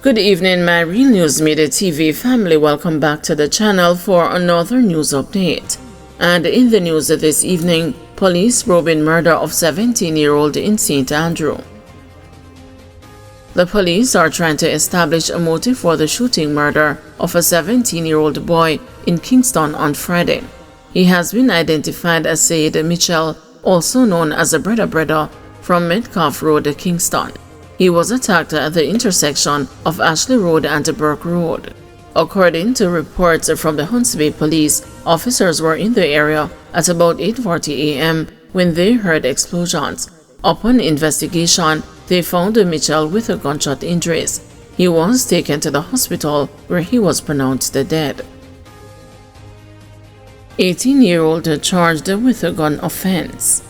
Good evening, my Real News Midday TV family. Welcome back to the channel for another news update. And in the news this evening, police probing murder of 17-year-old in St. Andrew. The police are trying to establish a motive for the shooting murder of a 17-year-old boy in Kingston on Friday. He has been identified as Said Mitchell, also known as a Brother, from Metcalf Road, Kingston. He was attacked at the intersection of Ashley Road and Burke Road. According to reports from the Hunts Bay Police, officers were in the area at about 8:40 a.m. when they heard explosions. Upon investigation, they found Mitchell with gunshot injuries. He was taken to the hospital where he was pronounced dead. 18-year-old charged with a gun offense.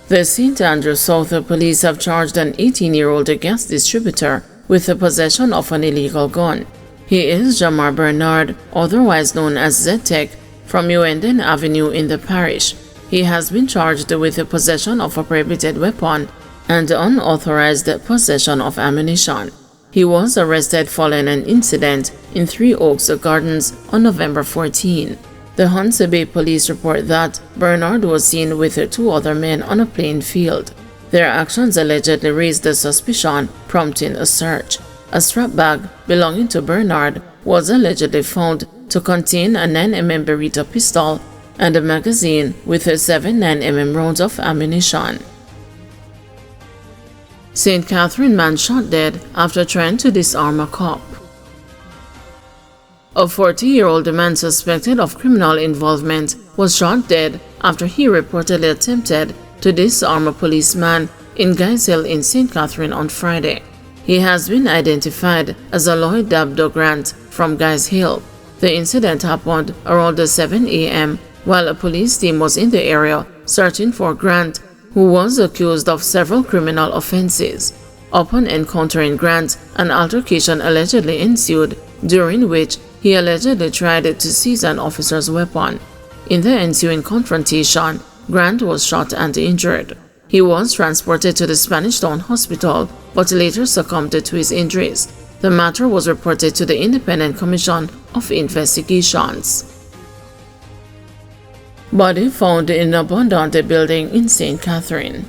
The St. Andrew South Police have charged an 18-year-old gas distributor with the possession of an illegal gun. He is Jamar Bernard, otherwise known as Z-Tech, from Uenden Avenue in the parish. He has been charged with the possession of a prohibited weapon and unauthorized possession of ammunition. He was arrested following an incident in Three Oaks Gardens on November 14. The Hunts Bay Police report that Bernard was seen with two other men on a playing field. Their actions allegedly raised the suspicion, prompting a search. A strap bag belonging to Bernard was allegedly found to contain a 9mm Beretta pistol and a magazine with 7 9mm rounds of ammunition. St. Catherine man shot dead after trying to disarm a cop. A 40-year-old man suspected of criminal involvement was shot dead after he reportedly attempted to disarm a policeman in Guys Hill in St. Catherine on Friday. He has been identified as Lloyd Dabdo Grant from Guys Hill. The incident happened around 7 a.m. while a police team was in the area searching for Grant, who was accused of several criminal offenses. Upon encountering Grant, an altercation allegedly ensued, during which he allegedly tried to seize an officer's weapon. In the ensuing confrontation, Grant was shot and injured. He was transported to the Spanish Town Hospital but later succumbed to his injuries. The matter was reported to the Independent Commission of Investigations. Body found in an abandoned building in St. Catherine.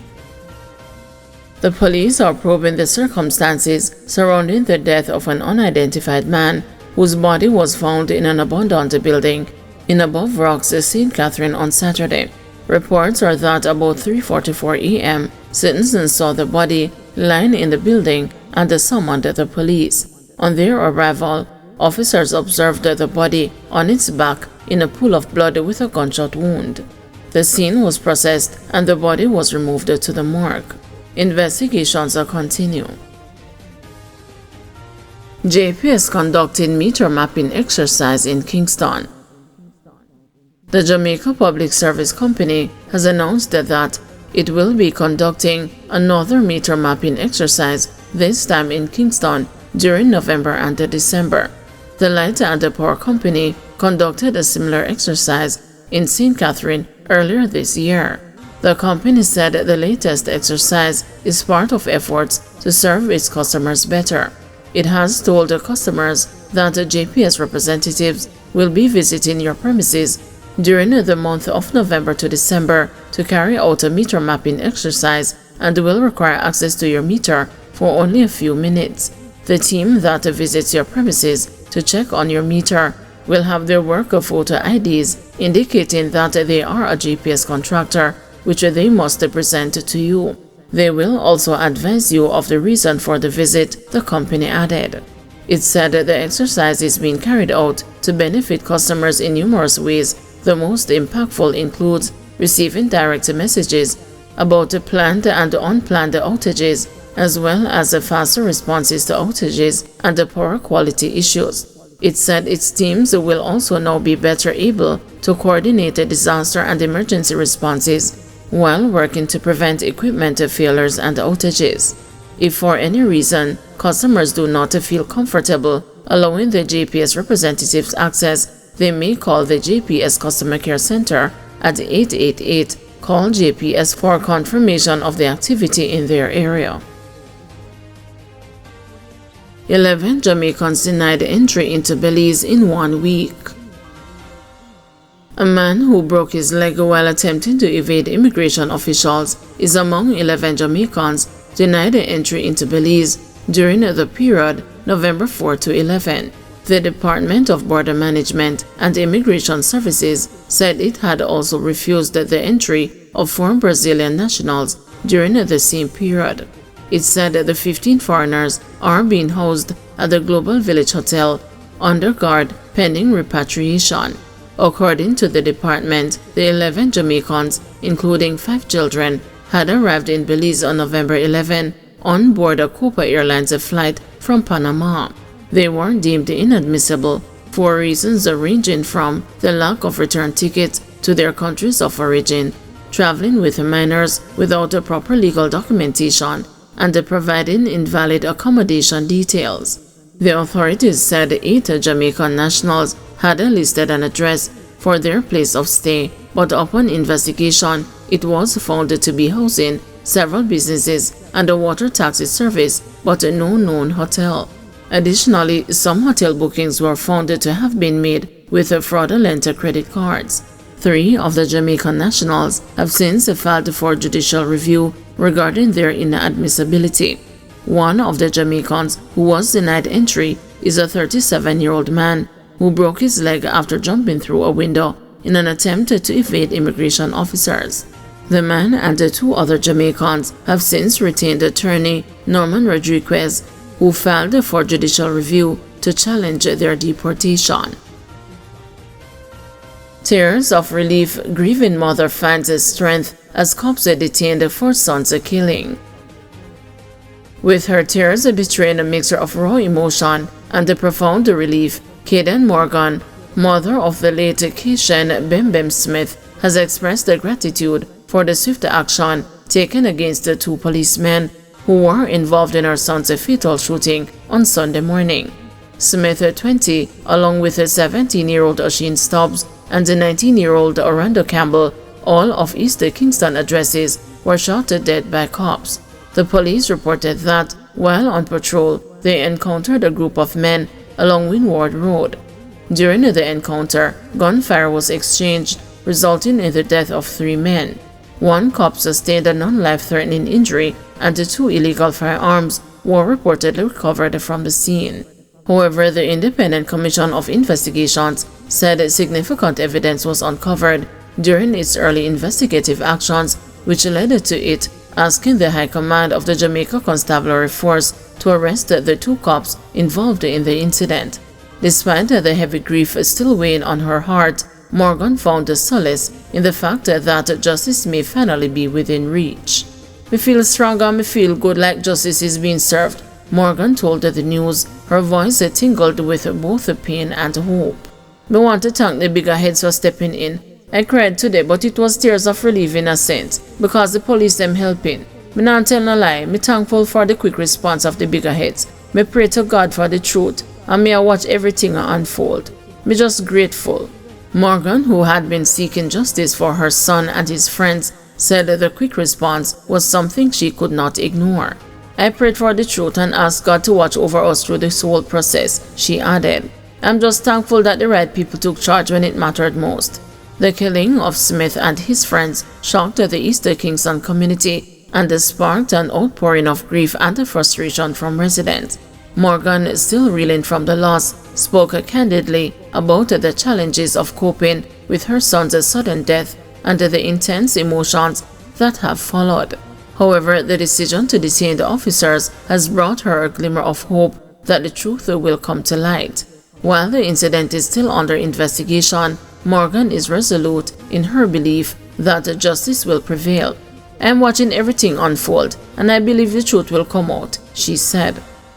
The police are probing the circumstances surrounding the death of an unidentified man whose body was found in an abandoned building in Above Rocks, St. Catherine on Saturday. Reports are that about 3:44 a.m., citizens saw the body lying in the building and summoned the police. On their arrival, officers observed the body on its back in a pool of blood with a gunshot wound. The scene was processed and the body was removed to the morgue. Investigations continue. JPS conducting meter mapping exercise in Kingston. The Jamaica Public Service Company has announced that it will be conducting another meter mapping exercise, this time in Kingston, during November and December. The Light and Power Company conducted a similar exercise in St. Catherine earlier this year. The company said the latest exercise is part of efforts to serve its customers better. It has told the customers that JPS representatives will be visiting your premises during the month of November to December to carry out a meter mapping exercise and will require access to your meter for only a few minutes. The team that visits your premises to check on your meter will have their work photo IDs indicating that they are a JPS contractor, which they must present to you. They will also advise you of the reason for the visit, the company added. It said the exercise is being carried out to benefit customers in numerous ways. The most impactful includes receiving direct messages about planned and unplanned outages, as well as faster responses to outages and poor quality issues. It said its teams will also now be better able to coordinate disaster and emergency responses while working to prevent equipment failures and outages. If for any reason customers do not feel comfortable allowing the JPS representatives access, they may call the JPS Customer Care Center at 888. Call JPS for confirmation of the activity in their area. 11 Jamaicans denied entry into Belize in 1 week. A man who broke his leg while attempting to evade immigration officials is among 11 Jamaicans denied entry into Belize during the period November 4 to 11. The Department of Border Management and Immigration Services said it had also refused the entry of 4 Brazilian nationals during the same period. It said the 15 foreigners are being housed at the Global Village Hotel under guard pending repatriation. According to the department, the 11 Jamaicans, including 5 children, had arrived in Belize on November 11 on board a Copa Airlines flight from Panama. They were deemed inadmissible for reasons ranging from the lack of return tickets to their countries of origin, traveling with minors without a proper legal documentation, and providing invalid accommodation details. The authorities said 8 Jamaican nationals had listed an address for their place of stay, but upon investigation, it was found to be housing several businesses and a water taxi service, but no known hotel. Additionally, some hotel bookings were found to have been made with fraudulent credit cards. 3 of the Jamaican nationals have since filed for judicial review regarding their inadmissibility. One of the Jamaicans who was denied entry is a 37-year-old man who broke his leg after jumping through a window in an attempt to evade immigration officers. The man and the 2 other Jamaicans have since retained attorney Norman Rodriguez, who filed for judicial review to challenge their deportation. Tears of relief, grieving mother finds strength as cops detained for son's killing. With her tears betraying a mixture of raw emotion and profound relief, Kaden Morgan, mother of the late Keishan Bem Smith, has expressed gratitude for the swift action taken against the 2 policemen who were involved in her son's fatal shooting on Sunday morning. Smith, 20, along with a 17-year-old Oisin Stubbs and a 19-year-old Orlando Campbell, all of East Kingston addresses, were shot dead by cops. The police reported that, while on patrol, they encountered a group of men along Windward Road. During the encounter, gunfire was exchanged, resulting in the death of 3 men. 1 cop sustained a non-life-threatening injury, and 2 illegal firearms were reportedly recovered from the scene. However, the Independent Commission of Investigations said significant evidence was uncovered during its early investigative actions, which led to it asking the High Command of the Jamaica Constabulary Force to arrest the 2 cops involved in the incident. Despite the heavy grief still weighing on her heart, Morgan found solace in the fact that justice may finally be within reach. "Me feel stronger, me feel good like justice is being served," Morgan told the news, her voice tingled with both pain and hope. "Me want to thank the bigger heads for stepping in. I cried today, but it was tears of relief in a sense, because the police them helping. Me not tell no lie, me thankful for the quick response of the bigger heads. Me pray to God for the truth, and me I watch everything unfold. Me just grateful." Morgan, who had been seeking justice for her son and his friends, said the quick response was something she could not ignore. "I prayed for the truth and asked God to watch over us through this whole process," she added. "I'm just thankful that the right people took charge when it mattered most." The killing of Smith and his friends shocked the East Kingston community and sparked an outpouring of grief and frustration from residents. Morgan, still reeling from the loss, spoke candidly about the challenges of coping with her son's sudden death and the intense emotions that have followed. However, the decision to detain the officers has brought her a glimmer of hope that the truth will come to light. While the incident is still under investigation, Morgan is resolute in her belief that justice will prevail. "I'm watching everything unfold, and I believe the truth will come out," she said.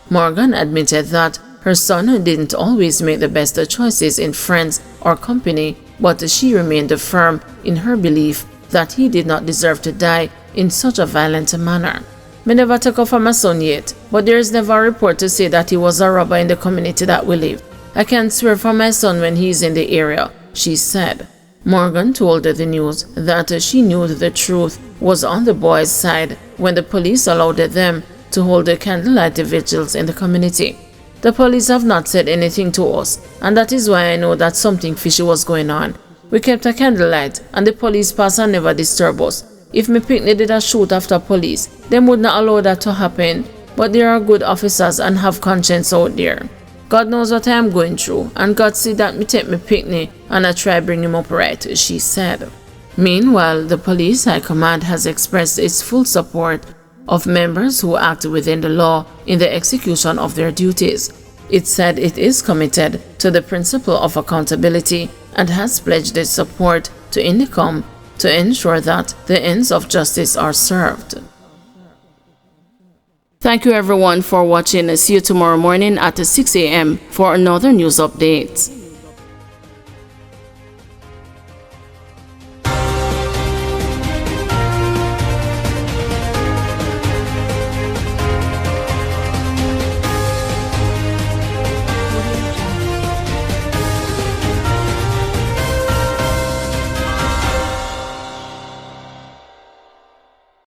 Morgan admitted that her son didn't always make the best choices in friends or company, but she remained firm in her belief that he did not deserve to die in such a violent manner. "Me never took off for my son yet, but there is never a report to say that he was a robber in the community that we live. I can't swear for my son when he is in the area," she said. Morgan told the news that she knew the truth was on the boys' side when the police allowed them to hold candlelight vigils in the community. The police have not said anything to us, and that is why I know that something fishy was going on. We kept a candlelight, and the police pass and never disturb us. If me picnic did a shoot after police, them would not allow that to happen. But there are good officers and have conscience out there. God knows what I am going through, and God see that me take me picnic and I try bring him up right, she said. Meanwhile, the police high command has expressed its full support of members who act within the law in the execution of their duties. It said it is committed to the principle of accountability and has pledged its support to INDECOM to ensure that the ends of justice are served. Thank you everyone for watching. See you tomorrow morning at 6 a.m. for another news update.